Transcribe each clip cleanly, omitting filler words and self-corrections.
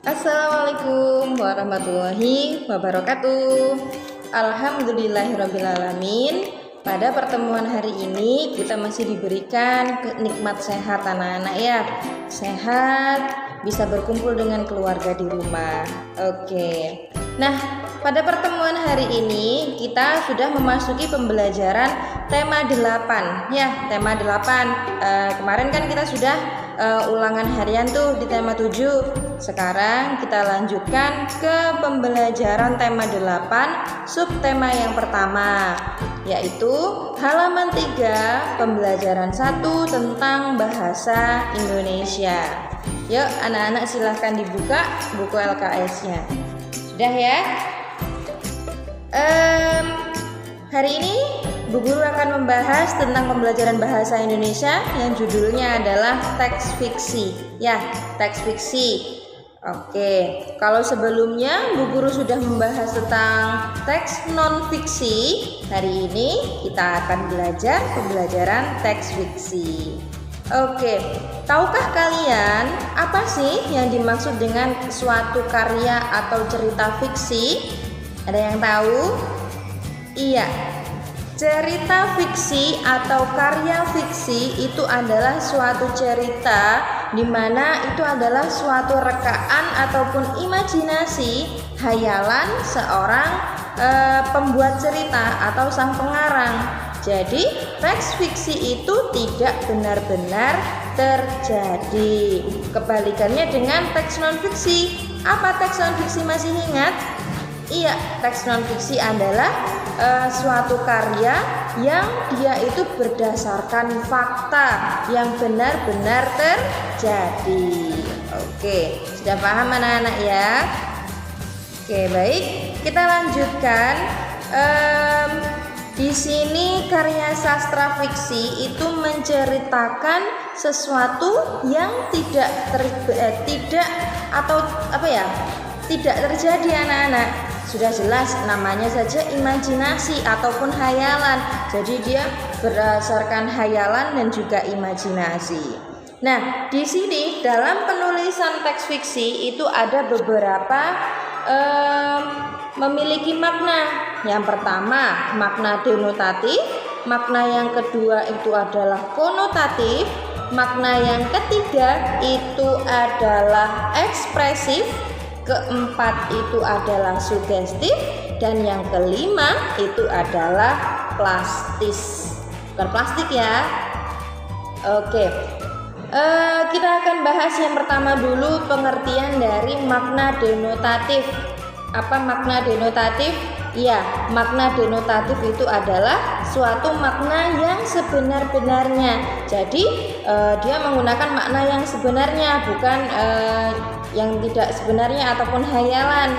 Assalamualaikum warahmatullahi wabarakatuh. Alhamdulillahirrabbilalamin. Pada pertemuan hari ini kita masih diberikan nikmat sehat anak-anak ya. Sehat, bisa berkumpul dengan keluarga di rumah. Oke. Nah, pada pertemuan hari ini kita sudah memasuki pembelajaran tema 8 ya, tema 8. Kemarin kan kita sudah ulangan harian tuh di tema 7. Sekarang kita lanjutkan ke pembelajaran tema 8, subtema yang pertama, yaitu halaman 3, pembelajaran 1 tentang bahasa Indonesia. Yuk anak-anak silahkan dibuka buku LKS-nya. Sudah ya? Hari ini Bu Guru akan membahas tentang pembelajaran bahasa Indonesia yang judulnya adalah teks fiksi. Ya, teks fiksi. Oke, kalau sebelumnya Bu Guru sudah membahas tentang teks non fiksi, hari ini kita akan belajar pembelajaran teks fiksi. Oke, tahukah kalian apa sih yang dimaksud dengan suatu karya atau cerita fiksi? Ada yang tahu? Iya. Cerita fiksi atau karya fiksi itu adalah suatu cerita di mana itu adalah suatu rekaan ataupun imajinasi hayalan seorang pembuat cerita atau sang pengarang. Jadi teks fiksi itu tidak benar-benar terjadi. Kebalikannya dengan teks non fiksi. Apa teks non fiksi, masih ingat? Iya, teks non fiksi adalah suatu karya yang dia itu berdasarkan fakta yang benar-benar terjadi. Oke, sudah paham anak-anak ya? Oke, baik, kita lanjutkan. Di sini karya sastra fiksi itu menceritakan sesuatu yang tidak terjadi anak-anak. Sudah jelas namanya saja imajinasi ataupun hayalan. Jadi dia berdasarkan hayalan dan juga imajinasi. Nah, di sini dalam penulisan teks fiksi itu ada beberapa memiliki makna. Yang pertama, makna denotatif. Makna yang kedua itu adalah konotatif. Makna yang ketiga itu adalah ekspresif. Keempat itu adalah sugestif, dan yang kelima itu adalah plastis. Bukan plastik ya. Oke, kita akan bahas yang pertama dulu, pengertian dari makna denotatif. Apa makna denotatif? Ya, makna denotatif itu adalah suatu makna yang sebenar-benarnya. Jadi dia menggunakan makna yang sebenarnya, bukan yang tidak sebenarnya ataupun hayalan.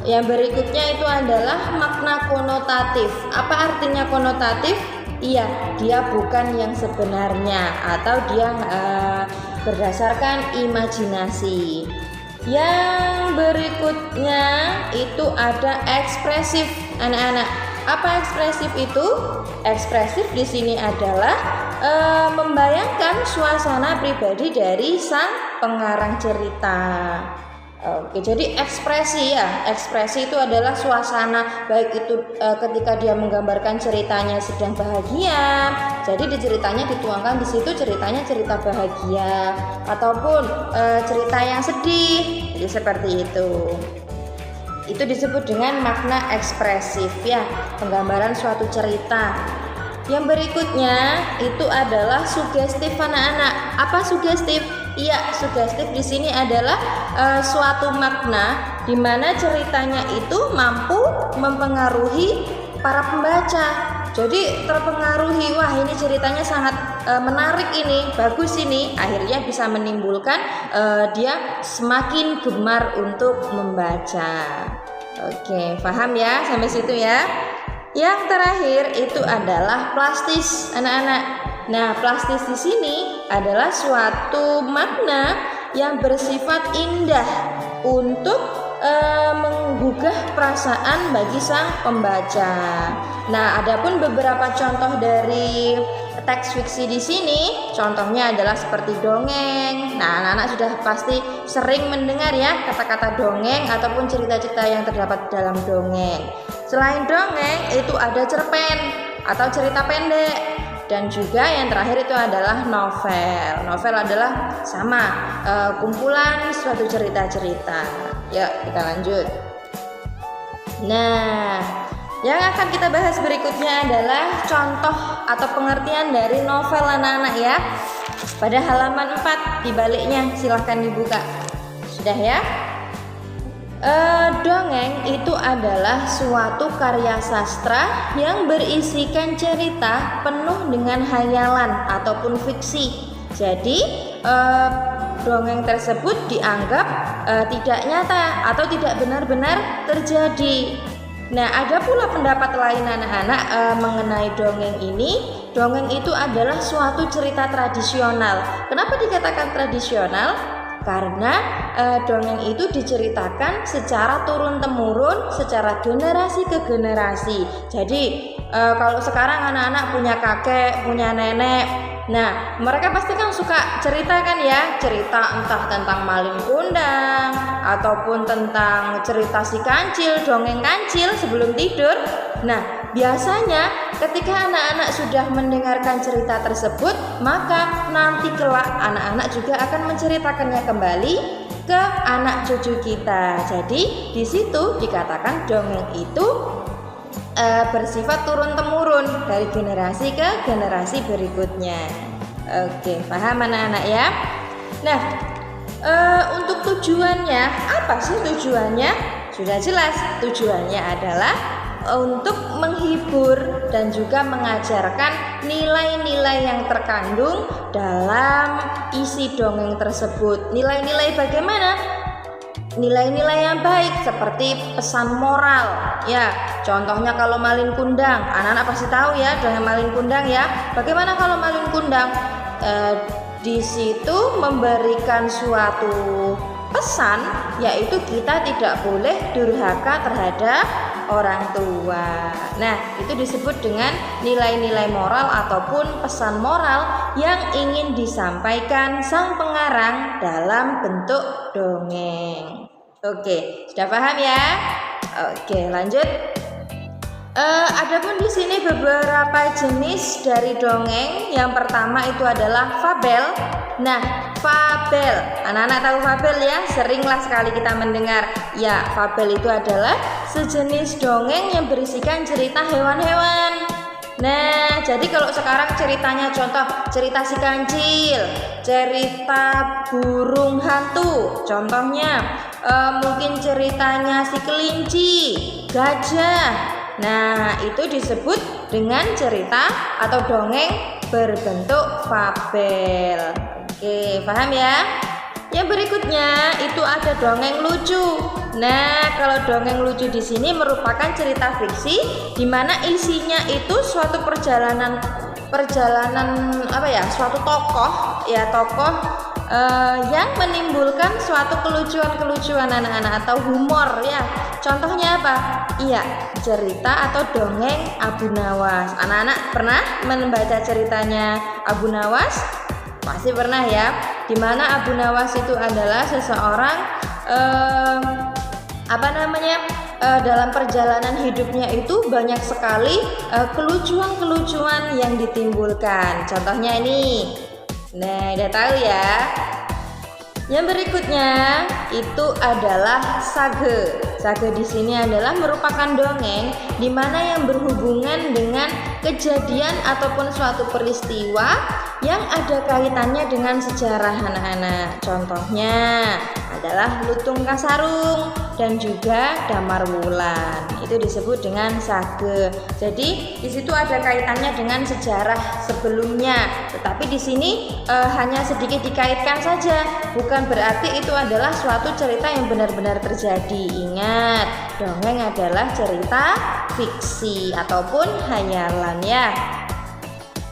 Yang berikutnya itu adalah makna konotatif. Apa artinya konotatif? Iya, dia bukan yang sebenarnya atau dia berdasarkan imajinasi. Yang berikutnya itu ada ekspresif anak-anak. Apa ekspresif itu? Ekspresif di sini adalah membayangkan suasana pribadi dari sang pengarang cerita. Oke, jadi ekspresi ya. Ekspresi itu adalah suasana, baik itu ketika dia menggambarkan ceritanya sedang bahagia. Jadi di ceritanya dituangkan di situ ceritanya cerita bahagia ataupun cerita yang sedih. Jadi seperti itu. Itu disebut dengan makna ekspresif ya, penggambaran suatu cerita. Yang berikutnya itu adalah sugestif anak-anak. Apa sugestif? Iya, sugestif di sini adalah suatu makna di mana ceritanya itu mampu mempengaruhi para pembaca. Jadi terpengaruhi, wah ini ceritanya sangat menarik ini, bagus ini, akhirnya bisa menimbulkan dia semakin gemar untuk membaca. Oke, paham ya sampai situ ya? Yang terakhir itu adalah plastis anak-anak. Nah, plastis di sini adalah suatu makna yang bersifat indah untuk menggugah perasaan bagi sang pembaca. Nah, adapun beberapa contoh dari teks fiksi di sini, contohnya adalah seperti dongeng. Nah, anak-anak sudah pasti sering mendengar ya kata-kata dongeng ataupun cerita-cerita yang terdapat dalam dongeng. Selain dongeng, itu ada cerpen atau cerita pendek. Dan juga yang terakhir itu adalah novel. Novel adalah sama kumpulan suatu cerita-cerita. Ya, kita lanjut. Nah, yang akan kita bahas berikutnya adalah contoh atau pengertian dari novel anak-anak ya. Pada halaman 4 di baliknya silahkan dibuka. Sudah ya? Dongeng itu adalah suatu karya sastra yang berisikan cerita penuh dengan hayalan ataupun fiksi. Jadi dongeng tersebut dianggap tidak nyata atau tidak benar-benar terjadi. Nah, ada pula pendapat lain anak-anak mengenai dongeng ini. Dongeng itu adalah suatu cerita tradisional. Kenapa dikatakan tradisional? Karena dongeng itu diceritakan secara turun-temurun, secara generasi ke generasi. Jadi kalau sekarang anak-anak punya kakek, punya nenek, nah mereka pasti kan suka cerita kan ya, cerita entah tentang Malin Kundang ataupun tentang cerita si kancil, dongeng kancil sebelum tidur. Nah, biasanya ketika anak-anak sudah mendengarkan cerita tersebut, maka nanti kelak anak-anak juga akan menceritakannya kembali ke anak cucu kita. Jadi di situ dikatakan dongeng itu bersifat turun-temurun dari generasi ke generasi berikutnya. Oke, paham anak-anak ya? Nah, untuk tujuannya, apa sih tujuannya? Sudah jelas, tujuannya adalah untuk menghibur dan juga mengajarkan nilai-nilai yang terkandung dalam isi dongeng tersebut. Nilai-nilai bagaimana? Nilai-nilai yang baik seperti pesan moral ya. Contohnya kalau Malin Kundang, anak-anak pasti tahu ya dongeng Malin Kundang ya. Bagaimana kalau Malin Kundang? Di situ memberikan suatu pesan, yaitu kita tidak boleh durhaka terhadap orang tua. Nah, itu disebut dengan nilai-nilai moral ataupun pesan moral yang ingin disampaikan sang pengarang dalam bentuk dongeng. Oke, sudah paham ya? Oke, lanjut. Adapun di sini beberapa jenis dari dongeng. Yang pertama itu adalah fabel. Nah, fabel, anak-anak tahu fabel ya? Seringlah sekali kita mendengar. Ya, fabel itu adalah sejenis dongeng yang berisikan cerita hewan-hewan. Nah, jadi kalau sekarang ceritanya contoh cerita si kancil, cerita burung hantu, contohnya mungkin ceritanya si kelinci, gajah. Nah, itu disebut dengan cerita atau dongeng berbentuk fabel. Oke, paham ya? Yang berikutnya itu ada dongeng lucu. Nah, kalau dongeng lucu di sini merupakan cerita fiksi di mana isinya itu suatu perjalanan apa ya? Suatu tokoh yang menimbulkan suatu kelucuan-kelucuan anak-anak atau humor ya. Contohnya apa? Iya, cerita atau dongeng Abu Nawas. Anak-anak pernah membaca ceritanya Abu Nawas? Pasti pernah ya. Dimana Abu Nawas itu adalah seseorang dalam perjalanan hidupnya itu banyak sekali kelucuan-kelucuan yang ditimbulkan. Contohnya ini. Nah, udah tahu ya. Yang berikutnya itu adalah sage. Sage di sini adalah merupakan dongeng di mana yang berhubungan dengan kejadian ataupun suatu peristiwa yang ada kaitannya dengan sejarah anak-anak. Contohnya adalah Lutung Kasarung dan juga Damar Wulan. Itu disebut dengan sage. Jadi di situ ada kaitannya dengan sejarah sebelumnya. Tetapi di sini hanya sedikit dikaitkan saja, bukan berarti itu adalah suatu cerita yang benar-benar terjadi. Ingat, dongeng adalah cerita fiksi ataupun hayalan ya.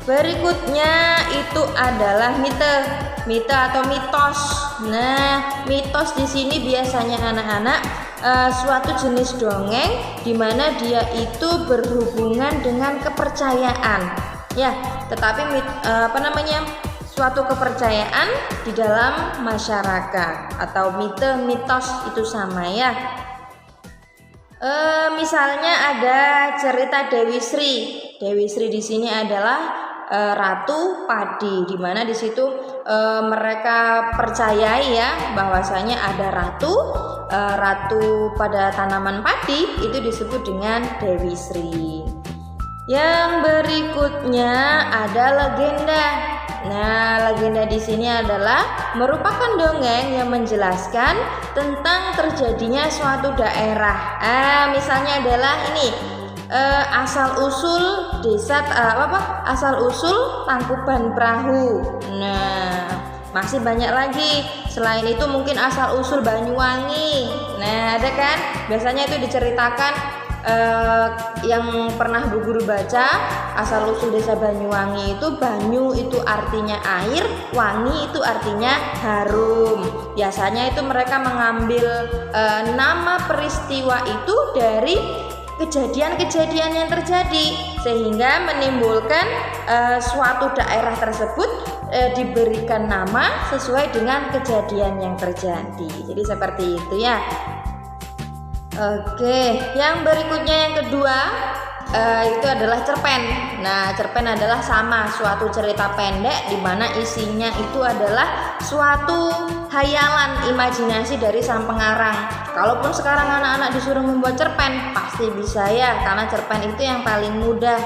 Berikutnya itu adalah mite atau mitos. Nah, mitos di sini biasanya anak-anak suatu jenis dongeng di mana dia itu berhubungan dengan kepercayaan. Ya, tetapi suatu kepercayaan di dalam masyarakat atau mitos itu sama ya. Misalnya ada cerita Dewi Sri. Dewi Sri di sini adalah Ratu Padi, di mana di situ mereka percayai ya bahwasanya ada ratu pada tanaman padi, itu disebut dengan Dewi Sri. Yang berikutnya ada legenda. Nah, legenda di sini adalah merupakan dongeng yang menjelaskan tentang terjadinya suatu daerah. Misalnya adalah ini asal usul desa asal usul Tangkuban Perahu. Nah, masih banyak lagi. Selain itu mungkin asal usul Banyuwangi. Nah, ada kan? Biasanya itu diceritakan yang pernah Bu Guru baca, asal usul desa Banyuwangi itu banyu itu artinya air, wangi itu artinya harum. Biasanya itu mereka mengambil nama peristiwa itu dari kejadian-kejadian yang terjadi, sehingga menimbulkan suatu daerah tersebut diberikan nama sesuai dengan kejadian yang terjadi. Jadi seperti itu ya. Oke, yang berikutnya yang kedua itu adalah cerpen. Nah, cerpen adalah sama suatu cerita pendek di mana isinya itu adalah suatu hayalan imajinasi dari sang pengarang. Kalaupun sekarang anak-anak disuruh membuat cerpen, pasti bisa ya, karena cerpen itu yang paling mudah.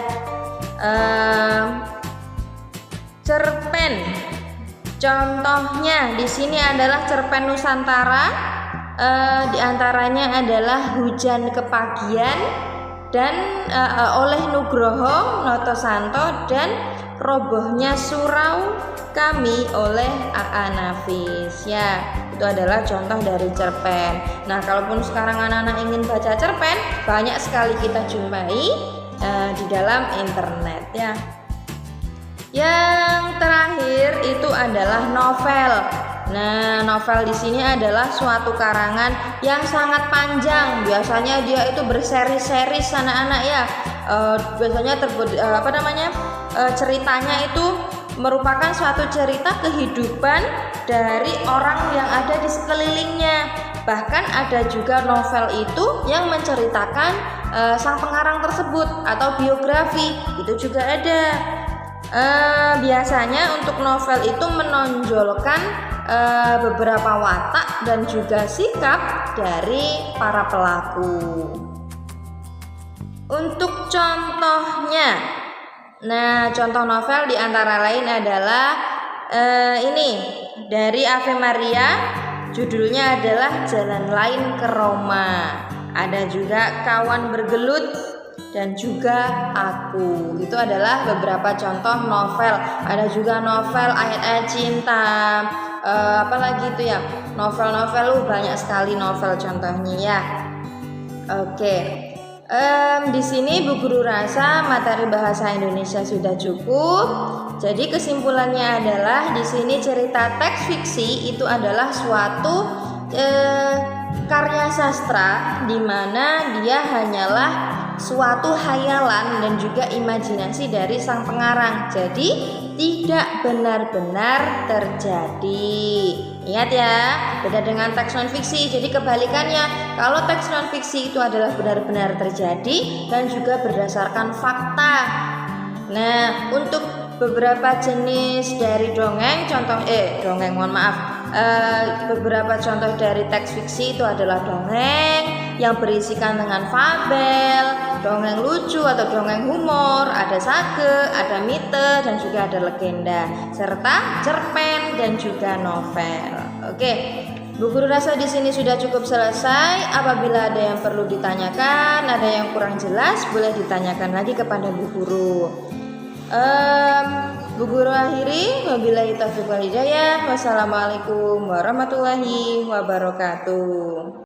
Cerpen, contohnya di sini adalah cerpen Nusantara. Di antaranya adalah Hujan Kepagian dan oleh Nugroho Notosanto dan Robohnya Surau Kami oleh A.A. Nafis. Ya, itu adalah contoh dari cerpen. Nah, kalaupun sekarang anak-anak ingin baca cerpen, banyak sekali kita jumpai di dalam internet ya. Yang terakhir itu adalah novel. Nah, novel di sini adalah suatu karangan yang sangat panjang. Biasanya dia itu berseri-seri anak-anak ya. Biasanya ceritanya itu merupakan suatu cerita kehidupan dari orang yang ada di sekelilingnya. Bahkan ada juga novel itu yang menceritakan sang pengarang tersebut atau biografi. Itu juga ada. Biasanya untuk novel itu menonjolkan beberapa watak dan juga sikap dari para pelaku. Untuk contohnya, nah contoh novel di antara lain adalah ini dari Ave Maria, judulnya adalah Jalan Lain ke Roma. Ada juga Kawan Bergelut dan juga Aku. Itu adalah beberapa contoh novel. Ada juga novel ayat-ayat cinta. Apalagi itu ya, novel-novel banyak sekali novel contohnya ya. Oke. Di sini Bu Guru rasa materi bahasa Indonesia sudah cukup. Jadi kesimpulannya adalah di sini cerita teks fiksi itu adalah suatu karya sastra di mana dia hanyalah suatu hayalan dan juga imajinasi dari sang pengarang. Jadi tidak benar-benar terjadi. Ingat ya, beda dengan teks non-fiksi. Jadi kebalikannya, kalau teks non-fiksi itu adalah benar-benar terjadi dan juga berdasarkan fakta. Nah, untuk beberapa jenis dari beberapa contoh dari teks fiksi itu adalah dongeng yang berisikan dengan fabel, dongeng lucu atau dongeng humor, ada sage, ada mite, dan juga ada legenda, serta cerpen dan juga novel. Oke, Bu Guru rasa di sini sudah cukup selesai. Apabila ada yang perlu ditanyakan, ada yang kurang jelas, boleh ditanyakan lagi kepada Bu Guru. Bu Guru akhiri, wabillahi taufiq wal hidayah. Wassalamualaikum warahmatullahi wabarakatuh.